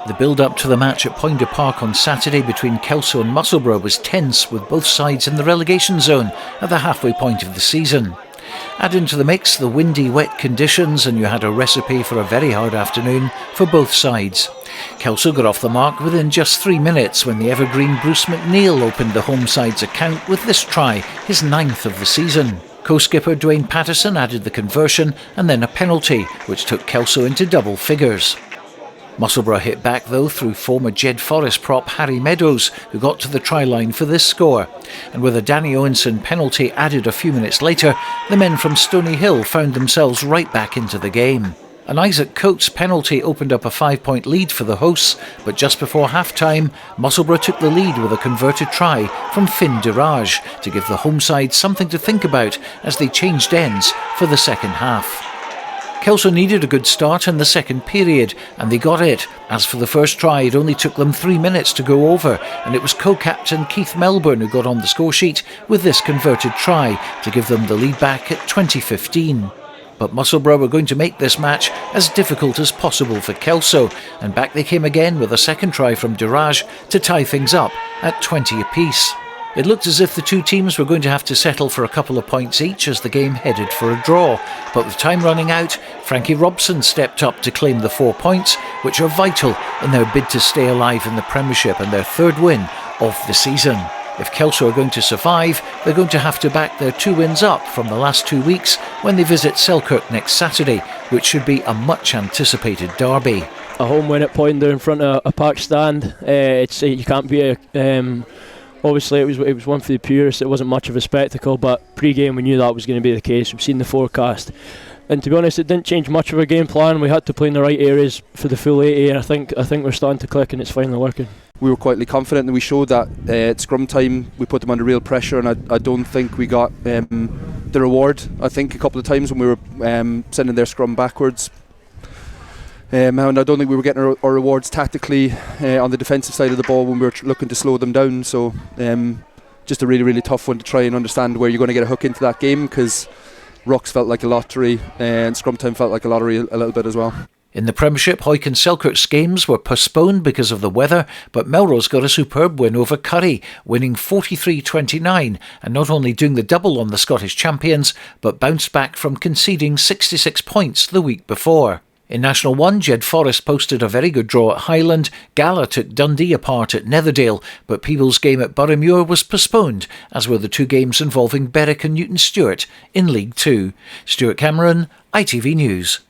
The build-up to the match at Poynter Park on Saturday between Kelso and Musselburgh was tense, with both sides in the relegation zone at the halfway point of the season. Add into the mix the windy, wet conditions and you had a recipe for a very hard afternoon for both sides. Kelso got off the mark within just 3 minutes when the evergreen Bruce McNeil opened the home side's account with this try, his 9th of the season. Co-skipper Dwain Patterson added the conversion and then a penalty, which took Kelso into double figures. Musselburgh hit back though through former Jed Forest prop Harry Meadows, who got to the try line for this score. And with a Danny Owenson penalty added a few minutes later, the men from Stony Hill found themselves right back into the game. An Isaac Coates penalty opened up a 5-point lead for the hosts, but just before half-time, Musselburgh took the lead with a converted try from Finn Dirage to give the home side something to think about as they changed ends for the second half. Kelso needed a good start in the second period, and they got it. As for the first try, it only took them 3 minutes to go over, and it was co-captain Keith Melbourne who got on the scoresheet with this converted try to give them the lead back at 2015. But Musselburgh were going to make this match as difficult as possible for Kelso, and back they came again with a second try from Dirage to tie things up at 20 apiece. It looked as if the two teams were going to have to settle for a couple of points each as the game headed for a draw, but with time running out, Frankie Robson stepped up to claim the 4 points, which are vital in their bid to stay alive in the Premiership and their third win of the season. If Kelso are going to survive, they're going to have to back their 2 wins up from the last 2 weeks when they visit Selkirk next Saturday, which should be a much anticipated derby. A home win at Poynter in front of a packed stand, you can't be obviously, it was one for the purists. It wasn't much of a spectacle, but pre-game we knew that was going to be the case. We've seen the forecast, and to be honest, it didn't change much of our game plan. We had to play in the right areas for the full 80, and I think we're starting to click, and it's finally working. We were quietly confident, and we showed that at scrum time we put them under real pressure, and I don't think we got the reward. I think a couple of times when we were sending their scrum backwards. And I don't think we were getting our rewards tactically on the defensive side of the ball when we were looking to slow them down. So just a really, really tough one to try and understand where you're going to get a hook into that game, because rucks felt like a lottery and scrum time felt like a lottery a little bit as well. In the Premiership, Hawick and Selkirk's games were postponed because of the weather, but Melrose got a superb win over Curry, winning 43-29 and not only doing the double on the Scottish champions, but bounced back from conceding 66 points the week before. In National 1, Jed Forest posted a very good draw at Highland. Gala took Dundee apart at Netherdale, but Peebles' game at Boroughmuir was postponed, as were the 2 games involving Berwick and Newton Stewart in League 2. Stuart Cameron, ITV News.